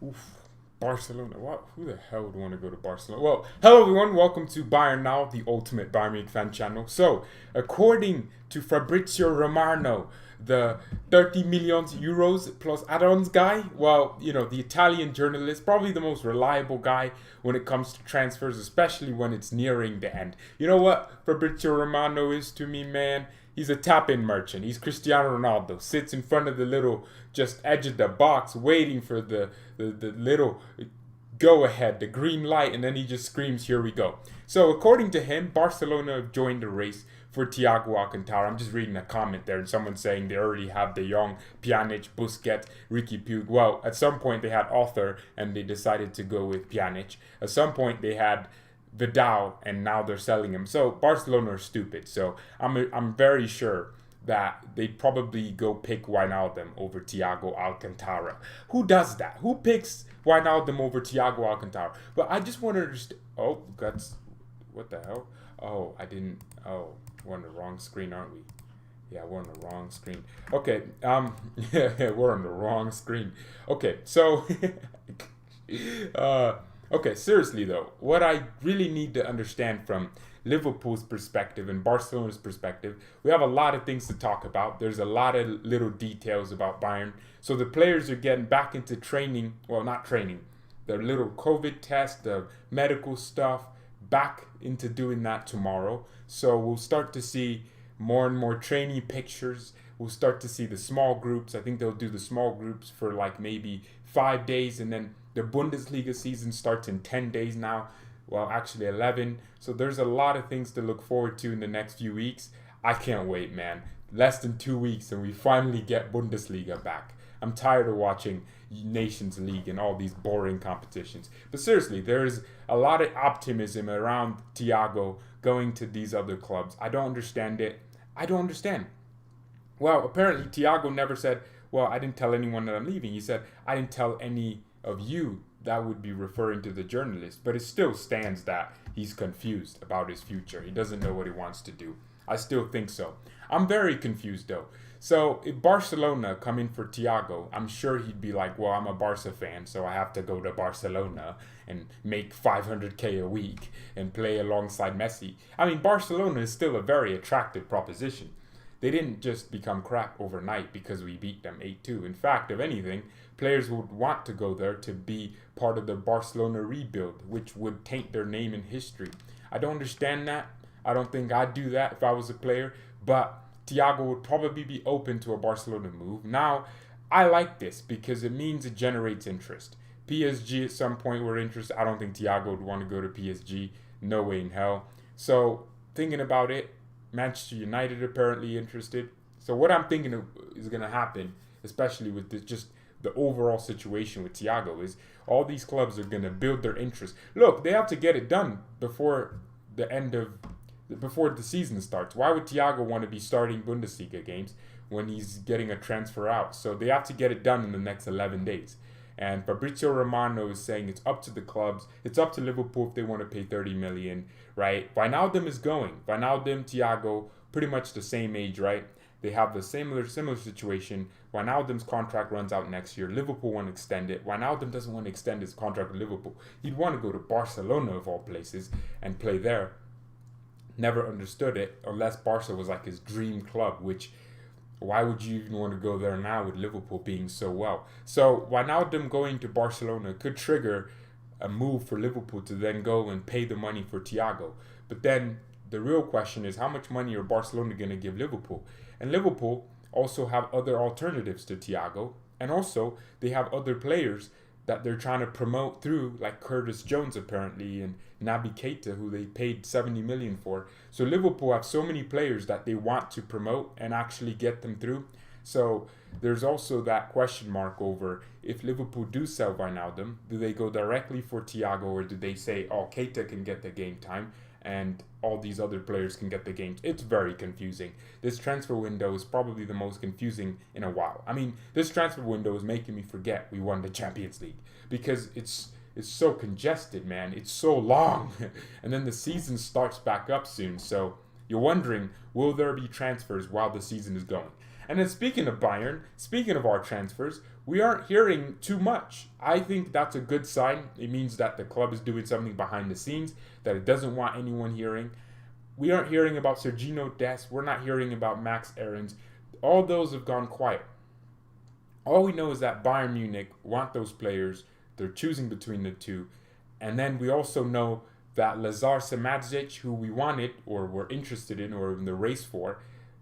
Oof. Barcelona. What? Who the hell would want to go to Barcelona? Well, hello everyone. Welcome to BayernNow, the ultimate Bayern Munich fan channel. So, according to Fabrizio Romano, the 30 million euros plus add-ons guy, well, the Italian journalist, probably the most reliable guy when it comes to transfers, especially when it's nearing the end. You know what Fabrizio Romano is to me, man? He's a tap-in merchant. He's Cristiano Ronaldo. Sits in front of the little just edge of the box, waiting for the little go ahead, the green light, and then he just screams, "Here we go." So according to him, Barcelona have joined the race for Thiago Alcantara. I'm just reading a comment there, and someone saying they already have De Jong, Pjanic, Busquets, Ricky Puig. Well, at some point they had Arthur, and they decided to go with Pjanic. At some point they had Vidal, and now they're selling him. So Barcelona are stupid. So I'm very sure that they'd probably go pick Wijnaldum over Thiago Alcantara. Who does that? Who picks Wijnaldum over Thiago Alcantara? But I just want to understand. Oh, guts. What the hell? Oh, I didn't. Oh, we're on the wrong screen, aren't we? Yeah, we're on the wrong screen. Okay. Yeah, we're on the wrong screen. Okay, so. Okay, seriously though, what I really need to understand from Liverpool's perspective and Barcelona's perspective, we have a lot of things to talk about. There's a lot of little details about Bayern. So the players are getting back into training, well, not training, the little COVID test, the medical stuff, back into doing that tomorrow. So we'll start to see more and more training pictures. We'll start to see the small groups. I think they'll do the small groups for like maybe 5 days, and then the Bundesliga season starts in 10 days now. Well, actually 11. So there's a lot of things to look forward to in the next few weeks. I can't wait, man. Less than 2 weeks and we finally get Bundesliga back. I'm tired of watching Nations League and all these boring competitions. But seriously, there's a lot of optimism around Thiago going to these other clubs. I don't understand it. I don't understand. Well, apparently Thiago never said, well, I didn't tell anyone that I'm leaving. He said, I didn't tell any of you. That would be referring to the journalist, but it still stands that he's confused about his future. He doesn't know what he wants to do. I still think so. I'm very confused though. So if Barcelona come in for Thiago, I'm sure he'd be like, well, I'm a Barca fan, so I have to go to Barcelona and make 500k a week and play alongside Messi. I mean, Barcelona is still a very attractive proposition. They didn't just become crap overnight because we beat them 8-2. In fact, if anything, players would want to go there to be part of the Barcelona rebuild, which would taint their name in history. I don't understand that. I don't think I'd do that if I was a player, but Thiago would probably be open to a Barcelona move. Now, I like this because it means it generates interest. PSG at some point were interested. I don't think Thiago would want to go to PSG. No way in hell. So, thinking about it, Manchester United apparently interested. So what I'm thinking of is going to happen, especially with this, just the overall situation with Thiago, is all these clubs are going to build their interest. Look, they have to get it done before the season starts. Why would Thiago want to be starting Bundesliga games when he's getting a transfer out? So they have to get it done in the next 11 days. And Fabrizio Romano is saying it's up to the clubs. It's up to Liverpool if they want to pay 30 million, right? Wijnaldum is going. Wijnaldum, Thiago, pretty much the same age, right? They have the similar situation. Wijnaldum's contract runs out next year. Liverpool want to extend it. Wijnaldum doesn't want to extend his contract with Liverpool. He'd want to go to Barcelona of all places and play there. Never understood it unless Barca was like his dream club, which why would you even want to go there now with Liverpool being so well? So Wijnaldum going to Barcelona could trigger a move for Liverpool to then go and pay the money for Thiago. But then the real question is, how much money are Barcelona going to give Liverpool? And Liverpool also have other alternatives to Thiago. And also they have other players that they're trying to promote through, like Curtis Jones apparently, and Naby Keita, who they paid 70 million for. So Liverpool have so many players that they want to promote and actually get them through. So there's also that question mark over if Liverpool do sell Wijnaldum, do they go directly for Thiago, or do they say, oh, Keita can get the game time and all these other players can get the games? It's very confusing. This transfer window is probably the most confusing in a while. I mean, this transfer window is making me forget we won the Champions League because it's so congested, man. It's so long. And then the season starts back up soon. So you're wondering, will there be transfers while the season is going? And then speaking of Bayern, speaking of our transfers, we aren't hearing too much. I think that's a good sign. It means that the club is doing something behind the scenes that it doesn't want anyone hearing. We aren't hearing about Sergino Dest. We're not hearing about Max Aarons. All those have gone quiet. All we know is that Bayern Munich want those players. They're choosing between the two. And then we also know that Lazar Samadzic, who we wanted or were interested in or in the race for,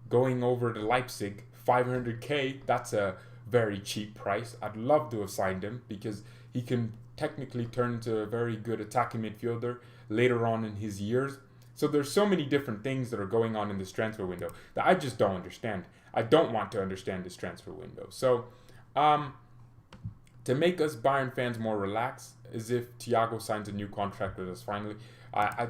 going over to Leipzig, 500k, that's a very cheap price. I'd love to have signed him because he can technically turn into a very good attacking midfielder later on in his years. So there's so many different things that are going on in this transfer window that I just don't understand. I don't want to understand this transfer window. So to make us Bayern fans more relaxed, as if Thiago signs a new contract with us finally.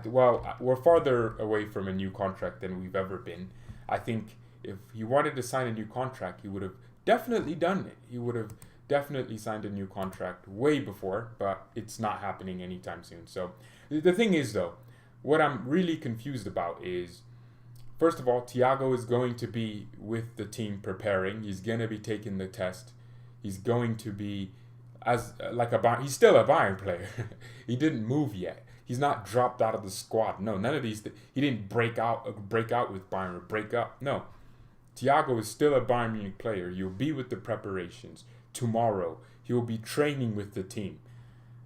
We're farther away from a new contract than we've ever been. I think if he wanted to sign a new contract, he would have definitely done it. He would have definitely signed a new contract way before, but it's not happening anytime soon. So the thing is, though, what I'm really confused about is, first of all, Thiago is going to be with the team preparing. He's going to be taking the test. He's going to be he's still a Bayern player. He didn't move yet. He's not dropped out of the squad. No, none of these. He didn't break out with Bayern or break up. No, Thiago is still a Bayern Munich player. You'll be with the preparations tomorrow. He will be training with the team,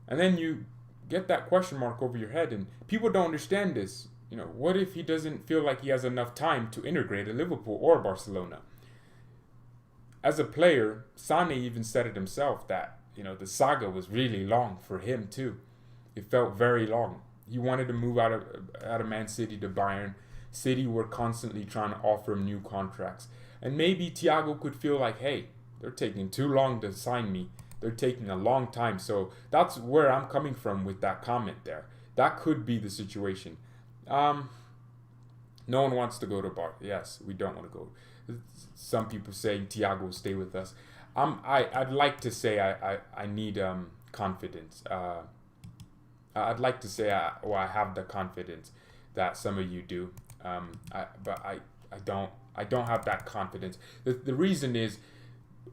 and then you get that question mark over your head, and people don't understand this. What if he doesn't feel like he has enough time to integrate at Liverpool or Barcelona? As a player, Sane even said it himself that the saga was really long for him too. It felt very long. He wanted to move out of Man City to Bayern. City were constantly trying to offer him new contracts. And maybe Thiago could feel like, hey, they're taking too long to sign me. They're taking a long time. So that's where I'm coming from with that comment there. That could be the situation. No one wants to go to Bar. Yes, we don't want to go. Some people saying Thiago will stay with us. I'd like to say I need confidence. I'd like to say I have the confidence that some of you do. But I don't have that confidence. The reason is,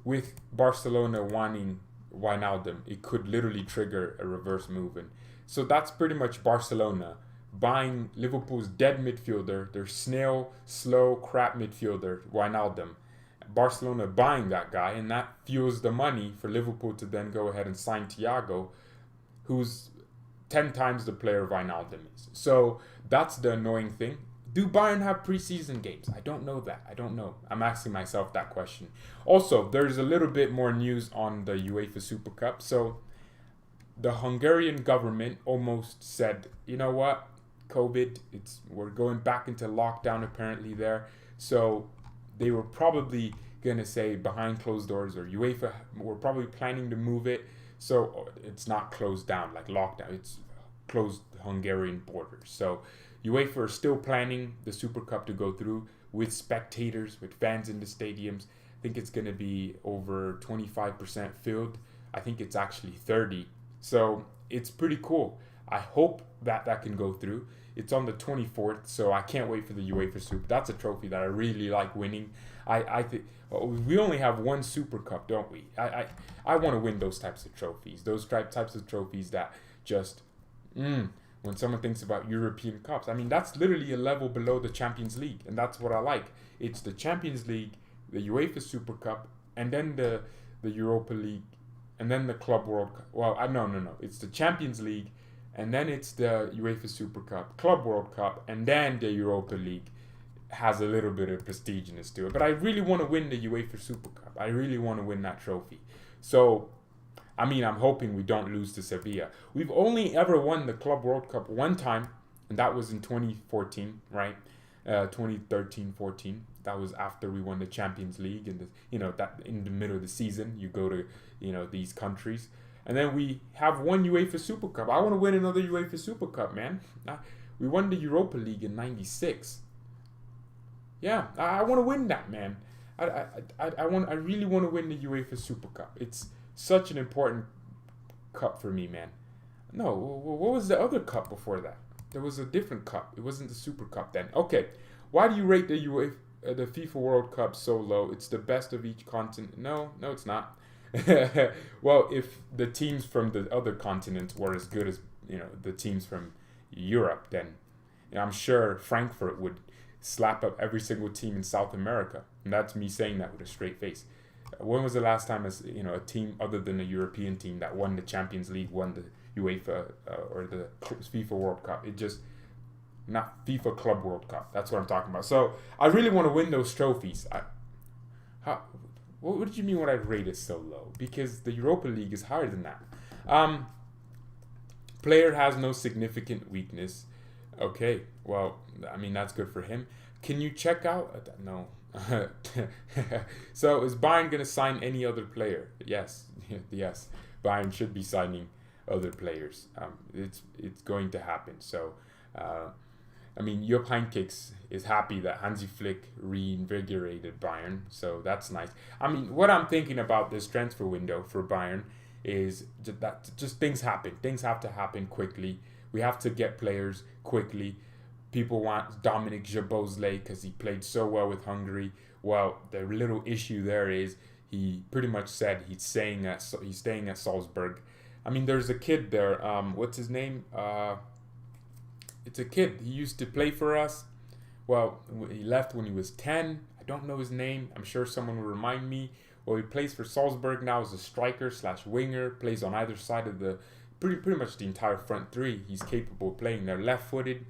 with Barcelona wanting Wijnaldum, it could literally trigger a reverse move. And so that's pretty much Barcelona buying Liverpool's dead midfielder, their snail, slow, crap midfielder, Wijnaldum. Barcelona buying that guy, and that fuels the money for Liverpool to then go ahead and sign Thiago, who's 10 times the player Wijnaldum is. So that's the annoying thing. Do Bayern have preseason games? I don't know that. I don't know. I'm asking myself that question. Also, there's a little bit more news on the UEFA Super Cup. So the Hungarian government almost said, you know what, COVID, we're going back into lockdown apparently there. So they were probably going to say behind closed doors, or UEFA were probably planning to move it. So it's not closed down like lockdown. It's closed Hungarian borders. So UEFA are still planning the Super Cup to go through with spectators, with fans in the stadiums. I think it's going to be over 25% filled. I think it's actually 30. So it's pretty cool. I hope that can go through. It's on the 24th, so I can't wait for the UEFA Super. That's a trophy that I really like winning. I think we only have one Super Cup, don't we? I want to win those types of trophies. Those types of trophies that just, when someone thinks about European Cups, I mean, that's literally a level below the Champions League, and that's what I like. It's the Champions League, the UEFA Super Cup, and then the Europa League, and then the Club World Cup. Well, no. It's the Champions League, and then it's the UEFA Super Cup, Club World Cup, and then the Europa League has a little bit of prestiginess to it. But I really want to win the UEFA Super Cup. I really want to win that trophy. So, I mean, I'm hoping we don't lose to Sevilla. We've only ever won the Club World Cup one time, and that was in 2014, right? 2013-14. That was after we won the Champions League, and that in the middle of the season, you go to these countries. And then we have one UEFA Super Cup. I want to win another UEFA Super Cup, man. We won the Europa League in '96. Yeah, I want to win that, man. I really want to win the UEFA Super Cup. It's such an important cup for me, man. No, what was the other cup before that? There was a different cup. It wasn't the Super Cup then. Okay, why do you rate the FIFA World Cup so low? It's the best of each continent. No, it's not. Well, if the teams from the other continents were as good as the teams from Europe, then I'm sure Frankfurt would slap up every single team in South America, and that's me saying that with a straight face. When was the last time a team other than a European team that won the Champions League, won the UEFA or the FIFA World Cup? It just not FIFA Club World Cup. That's what I'm talking about. So I really want to win those trophies. What did you mean when I rate it so low? Because the Europa League is higher than that. Player has no significant weakness. Okay, well, I mean, that's good for him. Can you check out? No. So is Bayern going to sign any other player? Yes. Yes. Bayern should be signing other players. It's going to happen. So, I mean, Jupp Heynckes is happy that Hansi Flick reinvigorated Bayern. So that's nice. I mean, what I'm thinking about this transfer window for Bayern is just things happen. Things have to happen quickly. We have to get players quickly. People want Dominic Szoboszlai because he played so well with Hungary. Well, the little issue there is he pretty much said he's staying at Salzburg. I mean, there's a kid there. What's his name? It's a kid. He used to play for us. Well, he left when he was 10. I don't know his name. I'm sure someone will remind me. Well, he plays for Salzburg now as a striker/winger. Plays on either side of the pretty much the entire front three. He's capable of playing there. Left-footed,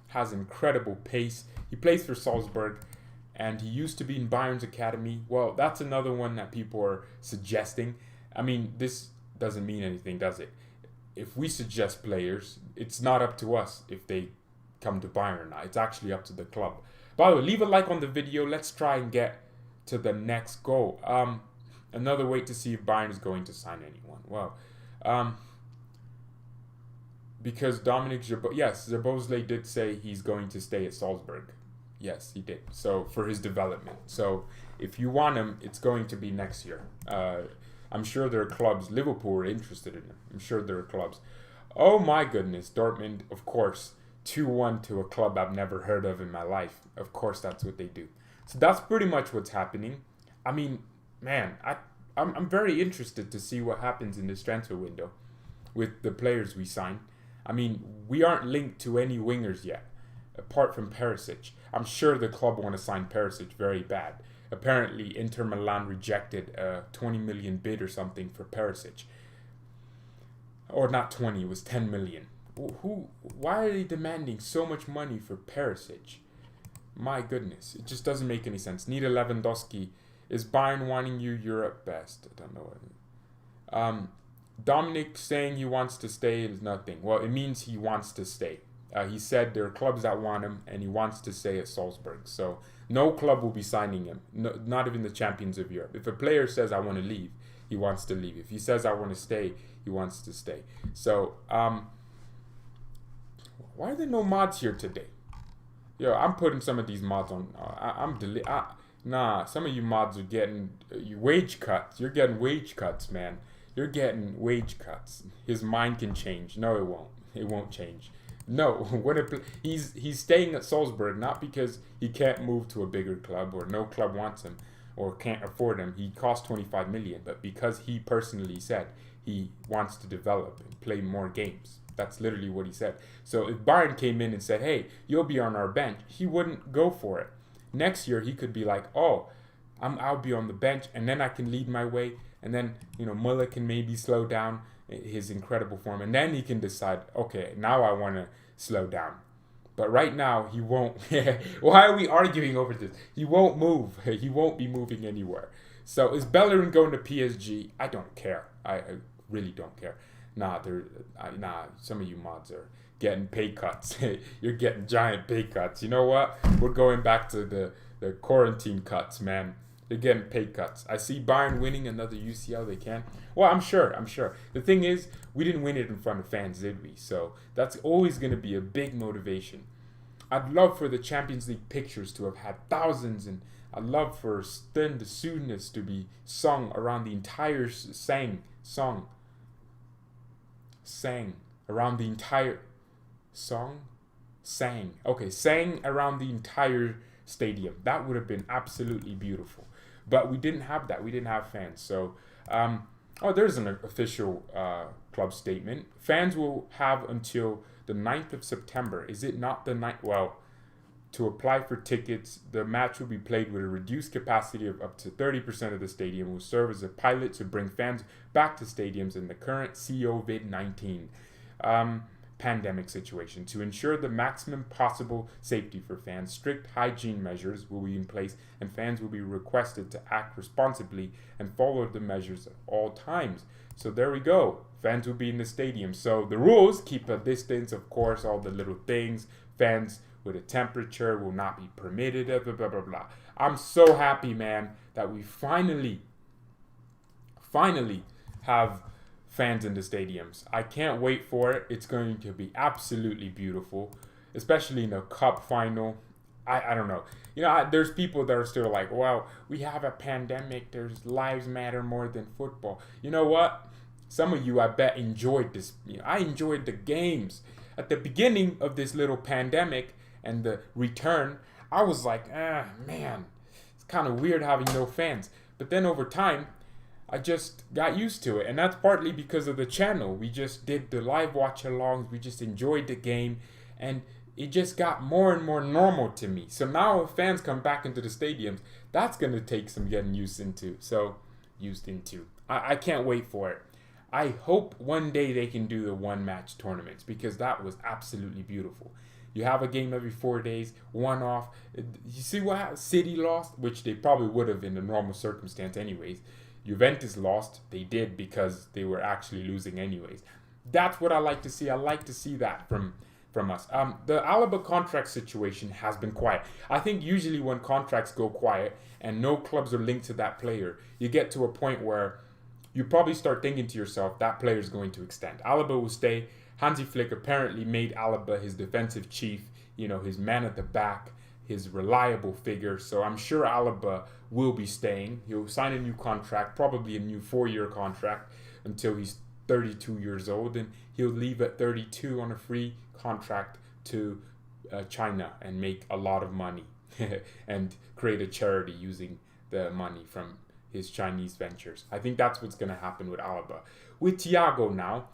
has incredible pace. He plays for Salzburg, and he used to be in Bayern's academy. Well, that's another one that people are suggesting. I mean, this doesn't mean anything, does it? If we suggest players, it's not up to us if they come to Bayern or not. It's actually up to the club. By the way, leave a like on the video. Let's try and get to the next goal. Another way to see if Bayern is going to sign anyone. Well, because Dominic Szoboszlai did say he's going to stay at Salzburg. Yes, he did. So for his development. So if you want him, it's going to be next year. I'm sure there are clubs. Liverpool are interested in him. I'm sure there are clubs. Oh my goodness, Dortmund, of course, 2-1 to a club I've never heard of in my life. Of course, that's what they do. So that's pretty much what's happening. I mean, man, I'm very interested to see what happens in this transfer window with the players we sign. I mean, we aren't linked to any wingers yet, apart from Perisic. I'm sure the club want to sign Perisic very bad. Apparently, Inter Milan rejected a 20 million bid or something for Perisic. Or not 20, it was 10 million. Why are they demanding so much money for Perisic? My goodness, it just doesn't make any sense. Nida Lewandowski, is Bayern wanting you? You're at best. I don't know. Dominic saying he wants to stay is nothing. Well, it means he wants to stay. He said there are clubs that want him, and he wants to stay at Salzburg. So no club will be signing him, no, not even the champions of Europe. If a player says, I want to leave, he wants to leave. If he says, I want to stay, he wants to stay. So, why are there no mods here today? Yo, I'm putting some of these mods on. Nah, some of you mods are getting wage cuts. You're getting wage cuts, man. You're getting wage cuts. His mind can change. No, it won't. It won't change. No, he's staying at Salzburg not because he can't move to a bigger club or no club wants him or can't afford him. He costs 25 million, but because he personally said he wants to develop and play more games. That's literally what he said. So if Bayern came in and said, hey, you'll be on our bench, he wouldn't go for it. Next year, he could be like, oh, I'll be on the bench, and then I can lead my way, and then, Muller can maybe slow down his incredible form, and then he can decide, okay, now I want to slow down. But right now, he won't. Why are we arguing over this? He won't move. He won't be moving anywhere. So is Bellerin going to PSG? I don't care. I really don't care. Nah, some of you mods are getting pay cuts. You're getting giant pay cuts. You know what? We're going back to the quarantine cuts, man. They're getting pay cuts. I see Bayern winning another UCL. They can. Well, I'm sure. The thing is, we didn't win it in front of fans, did we? So that's always going to be a big motivation. I'd love for the Champions League pictures to have had thousands, and I'd love for Stern the Soonness to be sung around the entire sang around the entire sang around the entire stadium. That would have been absolutely beautiful. But we didn't have that. We didn't have fans. So There's an official club statement. Fans will have until the 9th of September. Is it not the 9th? Well, to apply for tickets, the match will be played with a reduced capacity of up to 30% of the stadium, will serve as a pilot to bring fans back to stadiums in the current COVID-19 pandemic situation. To ensure the maximum possible safety for fans, strict hygiene measures will be in place, and fans will be requested to act responsibly and follow the measures at all times. So there we go. Fans will be in the stadium. So the rules: keep a distance, of course, all the little things. Fans with a temperature will not be permitted, blah, blah, blah, blah. I'm so happy, man, that we finally have fans in the stadiums. I can't wait for it. It's going to be absolutely beautiful, especially in a cup final. I don't know. There's people that are still like, well, we have a pandemic. There's lives matter more than football. You know what? Some of you, I bet, enjoyed this. I enjoyed the games. At the beginning of this little pandemic and the return, I was like, man, it's kind of weird having no fans. But then over time, I just got used to it. And that's partly because of the channel. We just did the live watch-alongs. We just enjoyed the game. And it just got more and more normal to me. So now if fans come back into the stadiums, that's going to take some getting used into. I can't wait for it. I hope one day they can do the one-match tournaments, because that was absolutely beautiful. You have a game every 4 days, one off. You see what City lost, which they probably would have in a normal circumstance anyways. Juventus lost. They did because they were actually losing anyways. That's what I like to see. I like to see that from us. The Alaba contract situation has been quiet. I think usually when contracts go quiet and no clubs are linked to that player, you get to a point where you probably start thinking to yourself, that player is going to extend. Alaba will stay. Hansi Flick apparently made Alaba his defensive chief, his man at the back, his reliable figure. So I'm sure Alaba will be staying. He'll sign a new contract, probably a new 4-year contract until he's 32 years old. And he'll leave at 32 on a free contract to China and make a lot of money and create a charity using the money from his Chinese ventures. I think that's what's going to happen with Alaba. With Thiago now,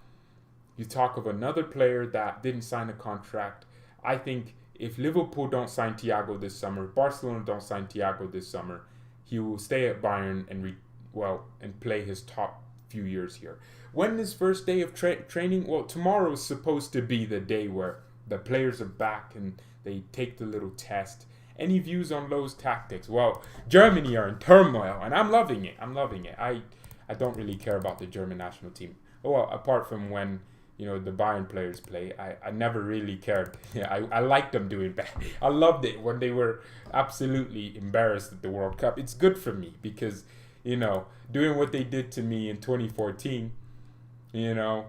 you talk of another player that didn't sign a contract. I think if Liverpool don't sign Thiago this summer, Barcelona don't sign Thiago this summer, he will stay at Bayern and play his top few years here. When his first day of training? Well, tomorrow is supposed to be the day where the players are back and they take the little test. Any views on Lowe's tactics? Well, Germany are in turmoil, and I'm loving it. I don't really care about the German national team. Well, apart from when the Bayern players play, I never really cared. I liked them doing bad. I loved it when they were absolutely embarrassed at the World Cup. It's good for me because doing what they did to me in 2014, I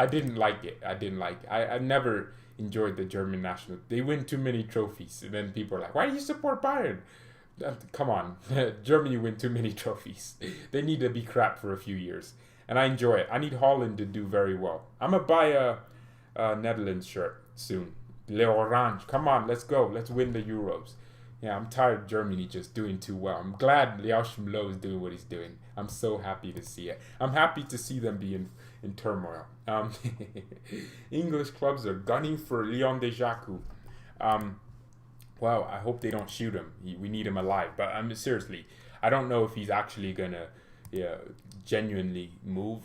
didn't like it. I never enjoyed the German national. They win too many trophies, and then people are like, why do you support Bayern? Come on. Germany win too many trophies. They need to be crap for a few years, and I enjoy it. I need Holland to do very well. I'm gonna buy a Netherlands shirt soon. Le Orange. Come on, let's go. Let's win the Euros. Yeah, I'm tired of Germany just doing too well. I'm glad Joachim Low is doing what he's doing. I'm so happy to see it. I'm happy to see them be in turmoil. English clubs are gunning for Leon Dejaku. Well, I hope they don't shoot him. We need him alive. But seriously, I don't know if he's actually going to genuinely move.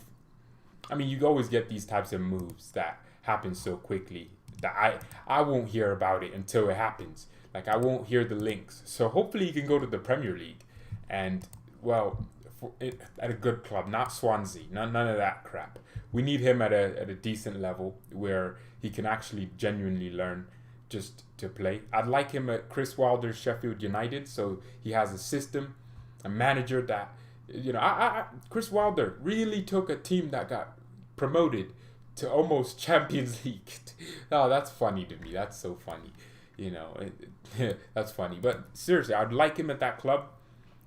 I mean, you always get these types of moves that happen so quickly that I won't hear about it until it happens. Like, I won't hear the links. So hopefully he can go to the Premier League and, at a good club, not Swansea, none of that crap. We need him at a decent level where he can actually genuinely learn just to play. I'd like him at Chris Wilder's Sheffield United, so he has a system, a manager that, Chris Wilder really took a team that got promoted to almost Champions League. Oh, that's funny to me. That's so funny. That's funny. But seriously, I'd like him at that club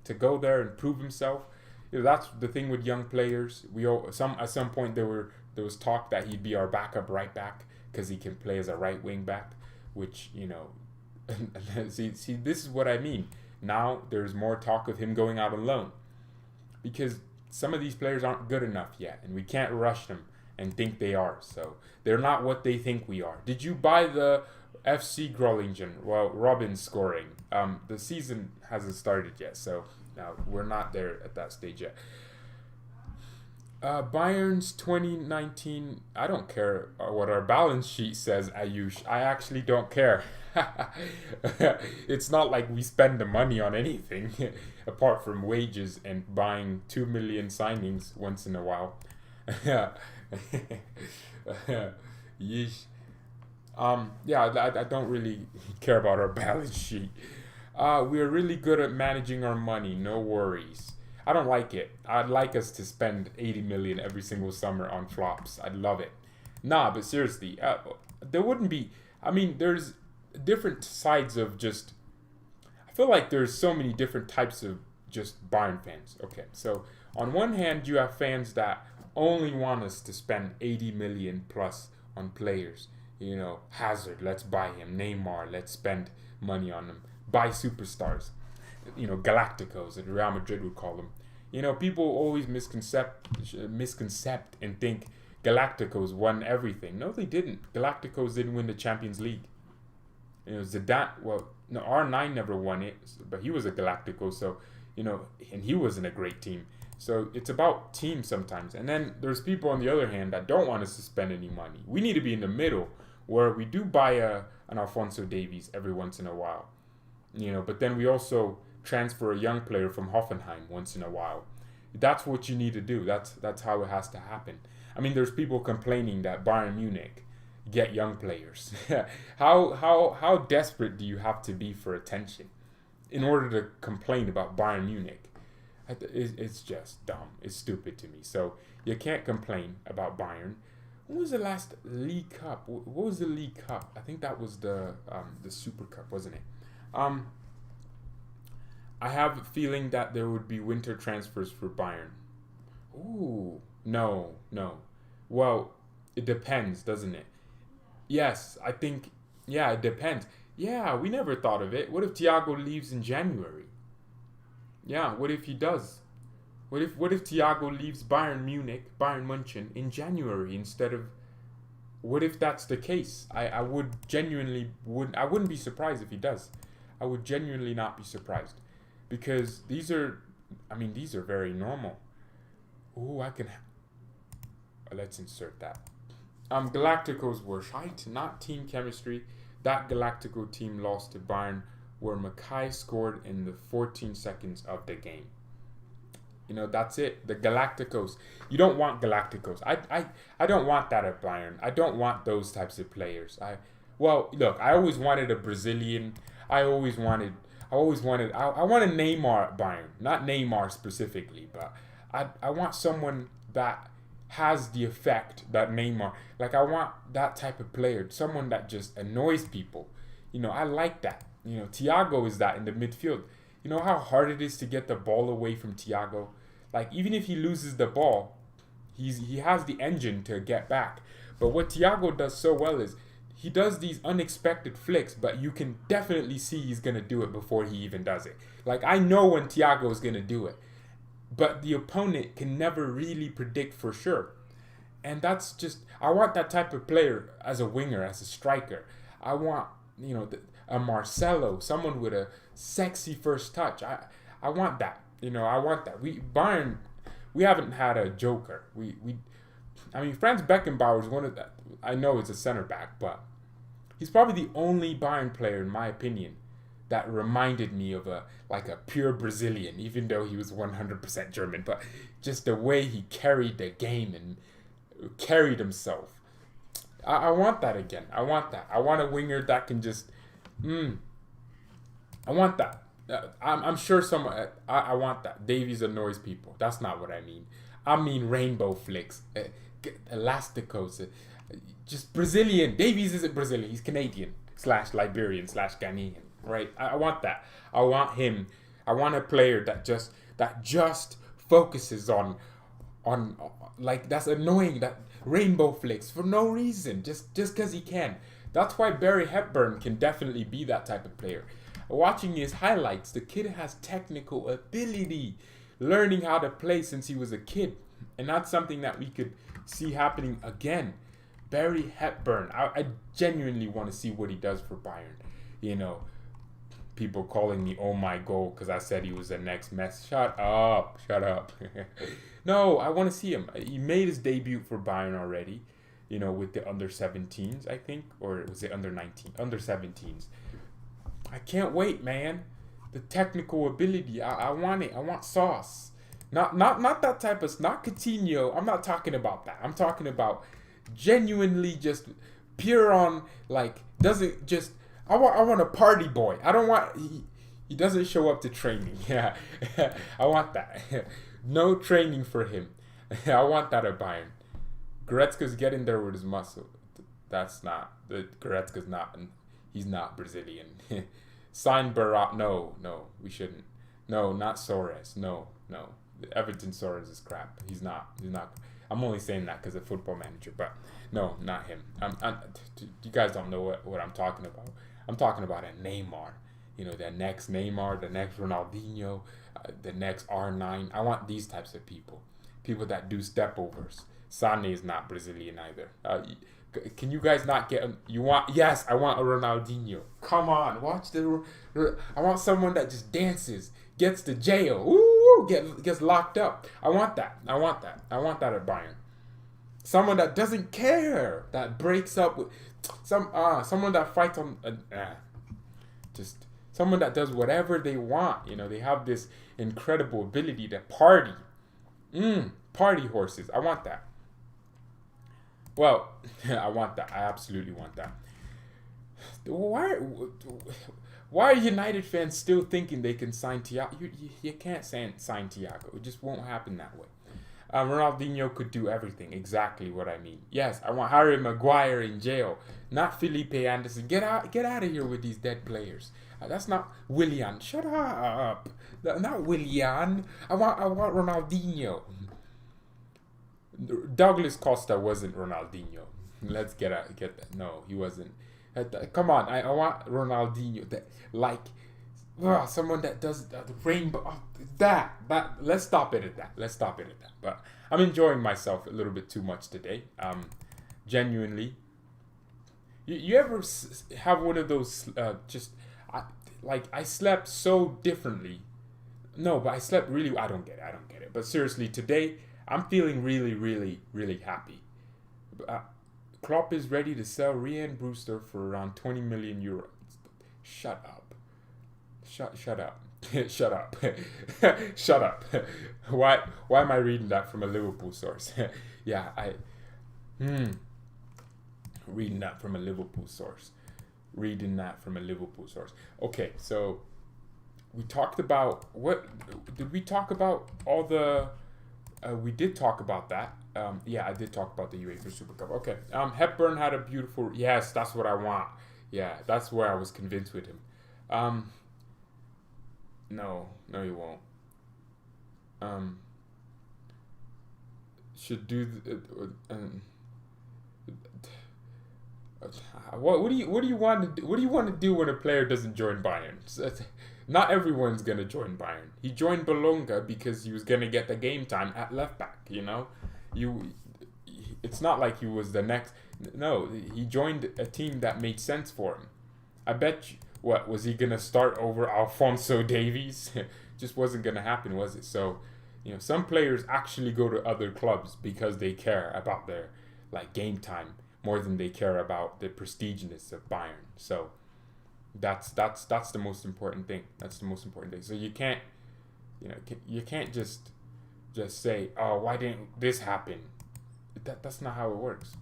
to go there and prove himself. That's the thing with young players. At some point there was talk that he'd be our backup right back because he can play as a right wing back, which see this is what I mean. Now there's more talk of him going out on loan. because some of these players aren't good enough yet, and we can't rush them and think they are. So they're not what they think we are. Did you buy the FC Groningen? Well, Robin's scoring. The season hasn't started yet, so now we're not there at that stage yet. Bayern's 2019. I don't care what our balance sheet says, Ayush. I actually don't care. It's not like we spend the money on anything apart from wages and buying 2 million signings once in a while. Yeesh. Yeah, I don't really care about our balance sheet. We're really good at managing our money. No worries. I don't like it. I'd like us to spend 80 million every single summer on flops. I'd love it. Nah, but seriously, there wouldn't be. I mean, there's different sides of just. I feel like there's so many different types of just Bayern fans. Okay, so on one hand, you have fans that only want us to spend 80 million plus on players. You know, Hazard, let's buy him. Neymar, let's spend money on them. Buy superstars. You know, Galacticos, that Real Madrid would call them. You know, people always misconcept and think Galacticos won everything. No, they didn't. Galacticos didn't win the Champions League. You know, Zidane, well, no, R9 never won it, but he was a Galactico, so, you know, and he wasn't a great team. So it's about team sometimes. And then there's people on the other hand that don't want us to spend any money. We need to be in the middle where we do buy an Alphonso Davies every once in a while. You know, but then we also transfer a young player from Hoffenheim once in a while. That's what you need to do. That's how it has to happen. I mean, there's people complaining that Bayern Munich get young players. How desperate do you have to be for attention in order to complain about Bayern Munich? It's just dumb. It's stupid to me. So you can't complain about Bayern. When was the last League Cup? What was the League Cup? I think that was the Super Cup, wasn't it? I have a feeling that there would be winter transfers for Bayern. Ooh, no. Well, it depends, doesn't it? Yes, I think, yeah, it depends. Yeah, we never thought of it. What if Thiago leaves in January? Yeah, what if he does? What if Thiago leaves Bayern München in January instead of? What if that's the case? I wouldn't be surprised if he does. I would genuinely not be surprised, because these are very normal. Ooh, let's insert that. Galacticos were shite, not team chemistry. That Galactico team lost to Bayern, where Mackay scored in the 14 seconds of the game. You know, that's it. The Galacticos. You don't want Galacticos. I don't want that at Bayern. I don't want those types of players. I always wanted a Brazilian. I wanted Neymar at Bayern. Not Neymar specifically, but I want someone that has the effect that Neymar. Like, I want that type of player. Someone that just annoys people. You know, I like that. You know, Thiago is that in the midfield. You know how hard it is to get the ball away from Thiago? Like, even if he loses the ball, he has the engine to get back. But what Thiago does so well is he does these unexpected flicks, but you can definitely see he's going to do it before he even does it. Like, I know when Thiago is going to do it, but the opponent can never really predict for sure. And that's just, I want that type of player as a winger, as a striker. I want, you know, a Marcelo, someone with a sexy first touch. I want that. You know, I want that. Bayern, we haven't had a joker. Franz Beckenbauer is one of that. I know it's a center back, but he's probably the only Bayern player, in my opinion, that reminded me of a pure Brazilian, even though he was 100% German. But just the way he carried the game and carried himself. I want that again. I want that. I want a winger that can just. I want that. I'm sure someone. I want that. Davies annoys people. That's not what I mean. I mean rainbow flicks, elasticos, just Brazilian. Davies isn't Brazilian. He's Canadian / Liberian / Ghanaian. Right. I want that. I want him. I want a player that just focuses on like, that's annoying, that rainbow flicks for no reason, just because he can. That's why Barry Hepburn can definitely be that type of player. Watching his highlights, the kid has technical ability. learning how to play since he was a kid. And that's something that we could see happening again. Barry Hepburn. I genuinely want to see what he does for Bayern. You know, people calling me oh my goal because I said he was the next Messi. Shut up. No, I want to see him. He made his debut for Bayern already, you know, with the under 17s, I think, or was it under 19? Under 17s. I can't wait, man. The technical ability, I want it. I want sauce. Not that type of, not Coutinho. I'm not talking about that. I'm talking about genuinely just pure on, like, doesn't just, I want a party boy. I don't want, he doesn't show up to training. Yeah, I want that. No training for him. I want that at Bayern. Goretzka's getting there with his muscle. That's not, Goretzka's not, he's not Brazilian. Sign Barat, no, we shouldn't. No, not Soares, no. Everton Soares is crap. He's not. I'm only saying that because of Football Manager, but no, not him. You guys don't know what I'm talking about. I'm talking about a Neymar. You know, the next Neymar, the next Ronaldinho, the next R9. I want these types of people. People that do stepovers. Sane is not Brazilian either. Can you guys not get you want? Yes, I want a Ronaldinho. Come on, watch I want someone that just dances, gets to jail, gets locked up. I want that at Bayern. Someone that doesn't care, that breaks up with someone that fights on just someone that does whatever they want. You know, they have this incredible ability to party. Party horses. I want that. Well, I want that. I absolutely want that. Why are United fans still thinking they can sign Thiago? You can't sign Thiago. It just won't happen that way. Ronaldinho could do everything. Exactly what I mean. Yes, I want Harry Maguire in jail, not Felipe Anderson. Get out of here with these dead players. That's not Willian. Shut up. Not Willian. I want Ronaldinho. Douglas Costa wasn't Ronaldinho. Let's get that. No, he wasn't. Come on, I want Ronaldinho. Someone that does the rainbow. That. Let's stop it at that. But I'm enjoying myself a little bit too much today. Genuinely. You ever have one of those I slept so differently. No, but I slept really. I don't get it. But seriously, today I'm feeling really, really, really happy. Klopp is ready to sell Ryan Brewster for around 20 million euros. Shut up. Shut up. Shut up. Shut up. Why am I reading that from a Liverpool source? Yeah, reading that from a Liverpool source. Okay, so we talked about what did we talk about? All the we did talk about that. Yeah, I did talk about the UEFA Super Cup. Okay. Hepburn had a beautiful. Yes, that's what I want. Yeah, that's where I was convinced with him. No, you won't. Should do. What do you want to do? What do you want to do when a player doesn't join Bayern? Not everyone's gonna join Bayern. He joined Bologna because he was gonna get the game time at left back. You know, it's not like he was the next. No, he joined a team that made sense for him. I bet you, what was he gonna start over Alphonso Davies? Just wasn't gonna happen, was it? So, you know, some players actually go to other clubs because they care about their game time more than they care about the prestiginess of Bayern. So that's the most important thing. So you can't just say, oh, why didn't this happen? That's not how it works.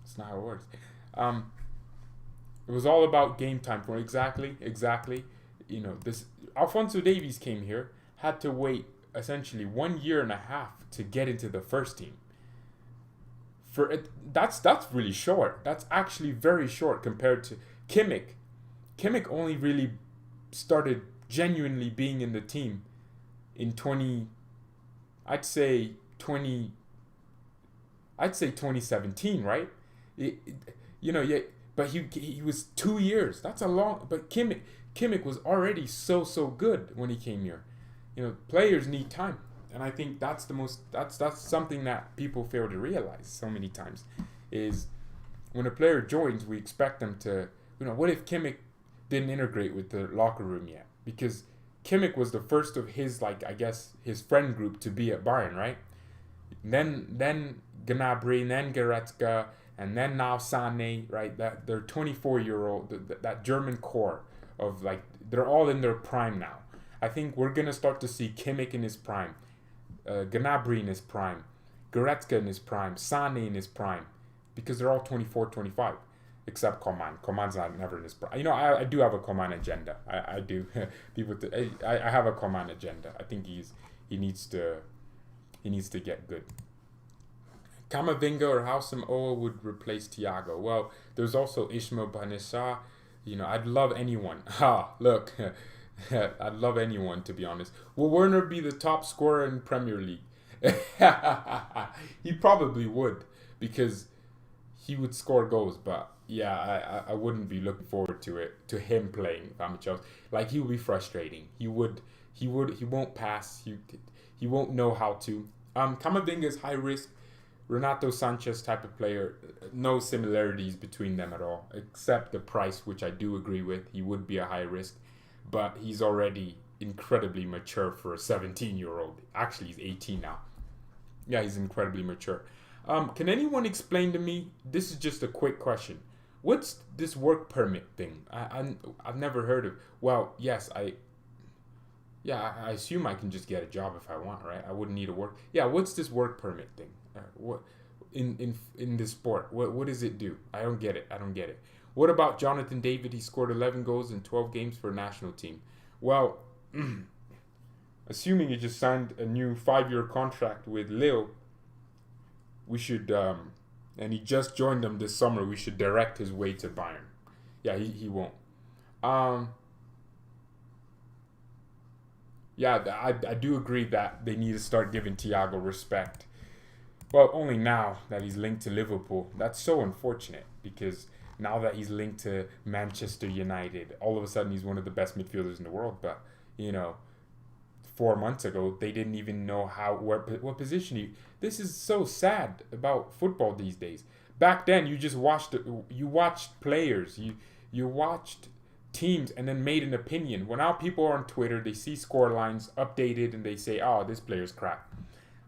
It was all about game time for exactly. You know, this Alphonso Davies came here, had to wait essentially 1.5 years to get into the first team. That's really short. That's actually very short compared to Kimmich. Kimmich only really started genuinely being in the team in 2017, right? But he was 2 years. That's a long. But Kimmich was already so good when he came here. You know, players need time. And I think that's that's something that people fail to realize so many times, is when a player joins, we expect them to, what if Kimmich didn't integrate with the locker room yet? Because Kimmich was the first of his, I guess, his friend group to be at Bayern, right? Then Gnabry, then Goretzka, and then now Sané, right? That they're 24-year-old, that German core of, they're all in their prime now. I think we're gonna start to see Kimmich in his prime, Gnabry in his prime, Goretzka in his prime, Sané in his prime, because they're all 24, 25, except Coman. Coman's never in his prime. I do have a Coman agenda. I do. I have a Coman agenda. I think he needs to get good. Kamavinga or Houssem Oa would replace Thiago. Well, there's also Ismail Banissa. I'd love anyone. Look, I'd love anyone, to be honest. Will Werner be the top scorer in Premier League? He probably would, because he would score goals, but yeah, I wouldn't be looking forward to him playing if I'm a Chelsea. He would be frustrating. He won't pass. He won't know how to. Kamavinga is high risk. Renato Sanchez type of player. No similarities between them at all, except the price, which I do agree with. He would be a high risk, but he's already incredibly mature for a 17-year-old. Actually, he's 18 now. Yeah, he's incredibly mature. Can anyone explain to me, this is just a quick question, what's this work permit thing? I've never heard of. Well, yes, I assume I can just get a job if I want, right? I wouldn't need a work. Yeah, what's this work permit thing? What in this sport? What does it do? I don't get it. What about Jonathan David? He scored 11 goals in 12 games for a national team. Well, assuming he just signed a new 5-year contract with Lille, we should, and he just joined them this summer, we should direct his way to Bayern. Yeah, he won't. Yeah, I do agree that they need to start giving Thiago respect. Well, only now that he's linked to Liverpool. That's so unfortunate, because now that he's linked to Manchester United, all of a sudden he's one of the best midfielders in the world. But, 4 months ago, they didn't even know what position he... This is so sad about football these days. Back then, you just watched players, you watched teams, and then made an opinion. Well, now people are on Twitter, they see score lines updated, and they say, oh, this player's crap.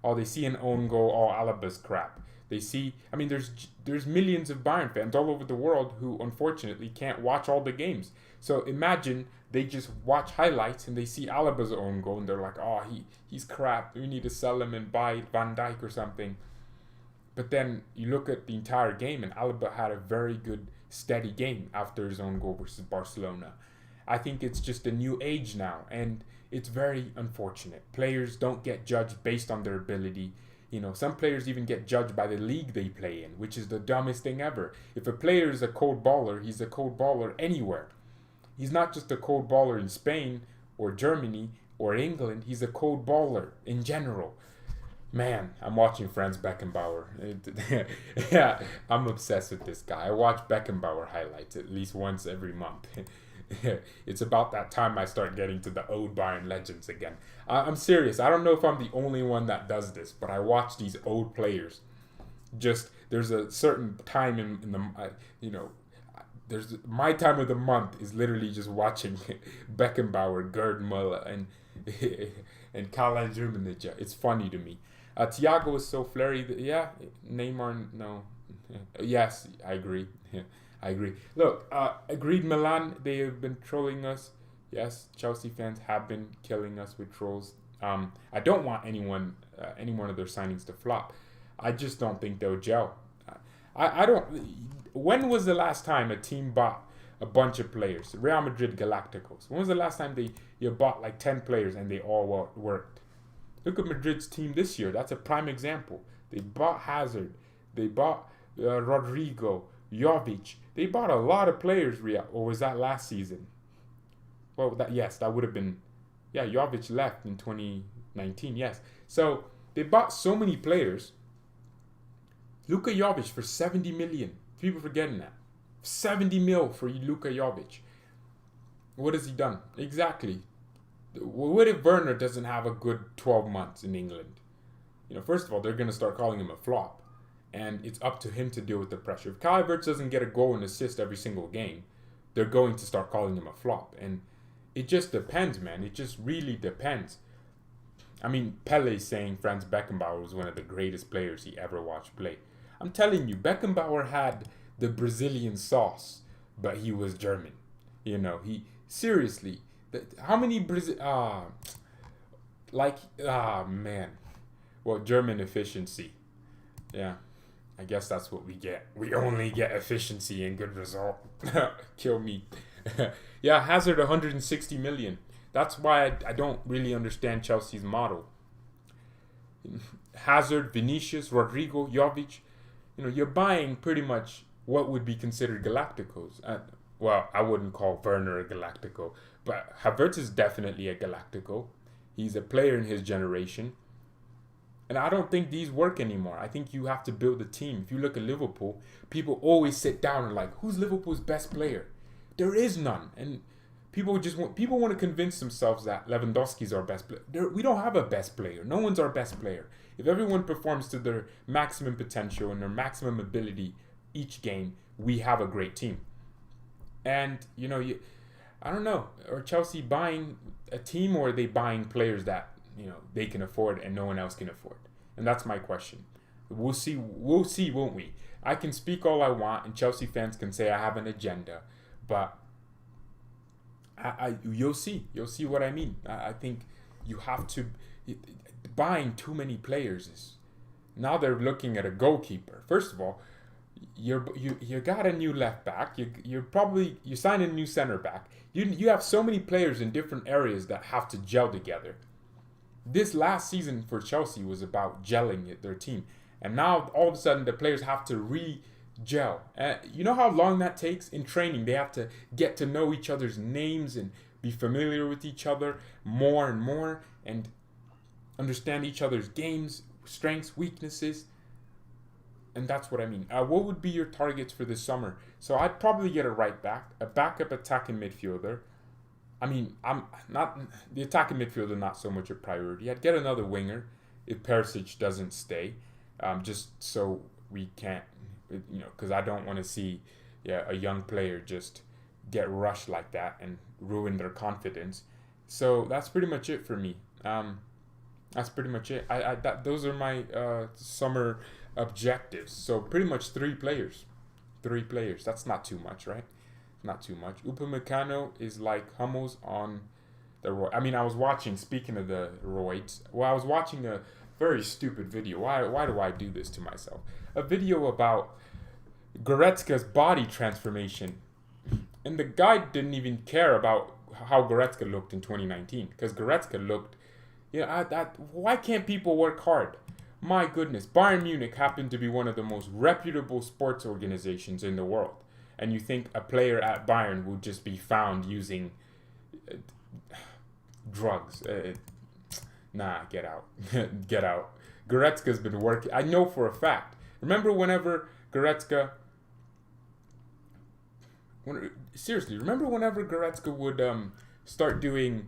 Oh, they see an own goal, oh, Alaba's crap. They see, there's millions of Bayern fans all over the world who unfortunately can't watch all the games. So imagine they just watch highlights and they see Alaba's own goal and they're like, oh, he's crap. We need to sell him and buy Van Dijk or something. But then you look at the entire game and Alaba had a very good, steady game after his own goal versus Barcelona. I think it's just a new age now, and it's very unfortunate. Players don't get judged based on their ability. Some players even get judged by the league they play in, which is the dumbest thing ever. If a player is a cold baller, he's a cold baller anywhere. He's not just a cold baller in Spain or Germany or England. He's a cold baller in general. Man, I'm watching Franz Beckenbauer. Yeah, I'm obsessed with this guy. I watch Beckenbauer highlights at least once every month. It's about that time I start getting to the old Bayern legends again. I'm serious. I don't know if I'm the only one that does this, but I watch these old players. There's a certain time in the, there's my time of the month is literally just watching Beckenbauer, Gerd Müller, and Karl-Heinz Rummenigge. It's funny to me. Thiago is so flary. Yeah, Neymar, no. Yes, I agree. I agree. Look, agreed Milan, they have been trolling us. Yes, Chelsea fans have been killing us with trolls. I don't want any one of their signings to flop. I just don't think they'll gel. I don't... When was the last time a team bought a bunch of players? Real Madrid Galacticos. When was the last time you bought like 10 players and they all worked? Look at Madrid's team this year. That's a prime example. They bought Hazard. They bought Rodrigo, Jovic. They bought a lot of players, Real. Or was that last season? Well, that would have been... Yeah, Jovic left in 2019, yes. So, they bought so many players. Luka Jovic for 70 million. People forgetting that. 70 mil for Luka Jovic. What has he done? Exactly. What if Werner doesn't have a good 12 months in England? First of all, they're going to start calling him a flop. And it's up to him to deal with the pressure. If Kai Havertz doesn't get a goal and assist every single game, they're going to start calling him a flop. And it just depends, man. It just really depends. I mean, Pele saying Franz Beckenbauer was one of the greatest players he ever watched play. I'm telling you, Beckenbauer had the Brazilian sauce, but he was German. He seriously. How many man. Well, German efficiency. Yeah, I guess that's what we get. We only get efficiency and good result. Kill me. Yeah, Hazard 160 million. That's why I don't really understand Chelsea's model. Hazard, Vinicius, Rodrigo, Jovic. You're buying pretty much what would be considered Galacticos. Well, I wouldn't call Werner a Galactico, but Havertz is definitely a Galactico. He's a player in his generation. And I don't think these work anymore. I think you have to build a team. If you look at Liverpool, people always sit down and like, who's Liverpool's best player? There is none. And people want to convince themselves that Lewandowski's our best player. We don't have a best player. No one's our best player. If everyone performs to their maximum potential and their maximum ability each game, we have a great team. And, I don't know. Are Chelsea buying a team, or are they buying players that, they can afford and no one else can afford? And that's my question. We'll see, won't we? I can speak all I want, and Chelsea fans can say I have an agenda, but you'll see what I mean. I think you have to. Buying too many players is. Now they're looking at a goalkeeper. First of all, you got a new left back. You signed a new center back. You have so many players in different areas that have to gel together. This last season for Chelsea was about gelling their team, and now all of a sudden the players have to re-gel. You know how long that takes in training? They have to get to know each other's names and be familiar with each other more and more, and understand each other's games, strengths, weaknesses. And that's what I mean. What would be your targets for this summer? So I'd probably get a right back, a backup attacking midfielder. I mean, I'm not the attacking midfielder, not so much a priority. I'd get another winger if Perisic doesn't stay, just so we can't, because I don't want to see a young player just get rushed like that and ruin their confidence. So that's pretty much it for me. That's pretty much it. Those are my summer objectives. So pretty much 3 players. That's not too much, right? Not too much. Upamecano is like Hummels on the roid. I mean, I was watching, speaking of the roids, I was watching a very stupid video. Why do I do this to myself? A video about Goretzka's body transformation. And the guy didn't even care about how Goretzka looked in 2019. Because Goretzka looked, why can't people work hard? My goodness, Bayern Munich happened to be one of the most reputable sports organizations in the world. And you think a player at Bayern would just be found using drugs. Nah, get out. Get out. Goretzka's been working. I know for a fact. Remember whenever Goretzka would start doing,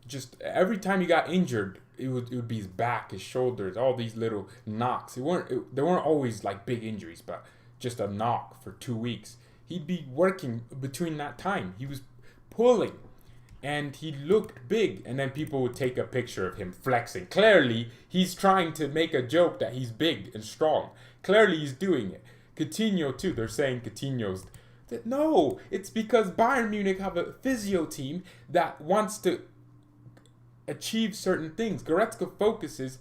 just every time he got injured, it would be his back, his shoulders, all these little knocks. They weren't always like big injuries, but just a knock for 2 weeks. He'd be working between that time. He was pulling, and he looked big, and then people would take a picture of him flexing. Clearly, he's trying to make a joke that he's big and strong. Clearly, he's doing it. Coutinho, too. They're saying Coutinho's... No, it's because Bayern Munich have a physio team that wants to achieve certain things. Goretzka focuses...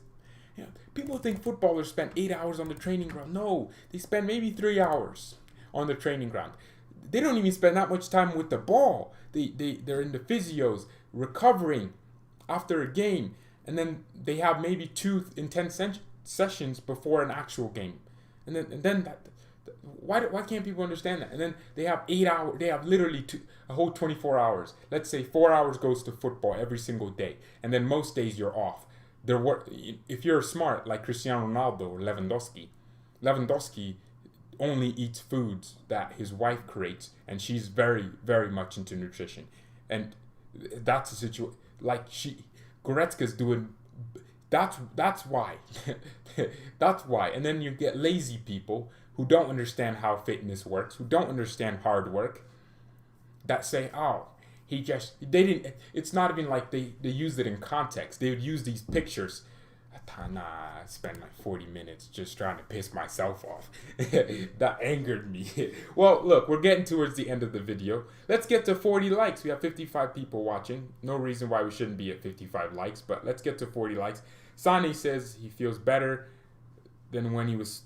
people think footballers spend 8 hours on the training ground. No, they spend maybe 3 hours on the training ground. They don't even spend that much time with the ball. They're in the physios, recovering after a game, and then they have maybe 2 intense sessions before an actual game. And then why can't people understand that? And then they have 8 hours. They have literally a whole 24 hours. Let's say 4 hours goes to football every single day, and then most days you're off. If you're smart like Cristiano Ronaldo or Lewandowski only eats foods that his wife creates, and she's very, very much into nutrition. And that's a situation. like Goretzka's doing. That's why. That's why. And then you get lazy people who don't understand how fitness works, who don't understand hard work, that say, oh, they didn't, it's not even like they used it in context. They would use these pictures. Nah, I spent like 40 minutes just trying to piss myself off. That angered me. Well, look, we're getting towards the end of the video. Let's get to 40 likes. We have 55 people watching. No reason why we shouldn't be at 55 likes, but let's get to 40 likes. Sani says he feels better than when he was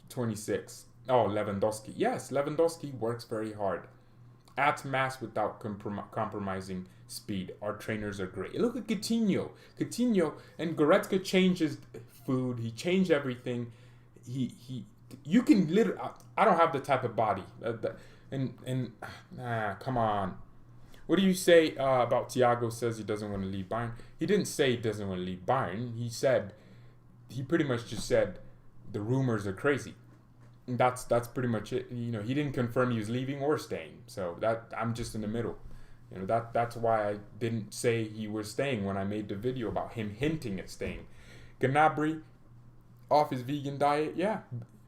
26. Oh, Lewandowski. Yes, Lewandowski works very hard. At mass without compromising speed. Our trainers are great. Look at Coutinho. Coutinho and Goretzka changed his food. He changed everything. You can literally. I don't have the type of body. Come on. What do you say about Thiago says he doesn't want to leave Bayern? He didn't say he doesn't want to leave Bayern. He pretty much just said the rumors are crazy. That's pretty much it. You know, he didn't confirm he was leaving or staying. So that I'm just in the middle. You know, that's why I didn't say he was staying when I made the video about him hinting at staying. Gnabry off his vegan diet. Yeah,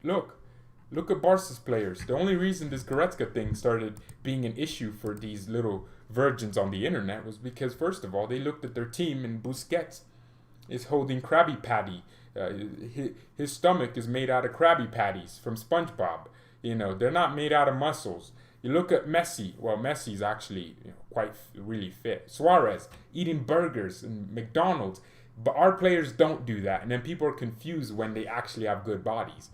look at Barca's players. The only reason this Goretzka thing started being an issue for these little virgins on the internet was because, first of all, they looked at their team and Busquets is holding Krabby Patty. His stomach is made out of Krabby Patties from SpongeBob. You know, they're not made out of muscles. You look at Messi. Well, Messi's actually really fit. Suarez eating burgers and McDonald's. But our players don't do that. And then people are confused when they actually have good bodies.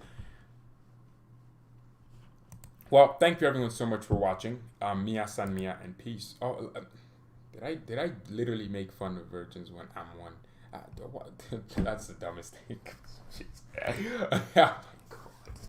Well, thank you everyone so much for watching. Mia san mia and peace. Oh, did I literally make fun of virgins when I'm one? That's the dumbest thing.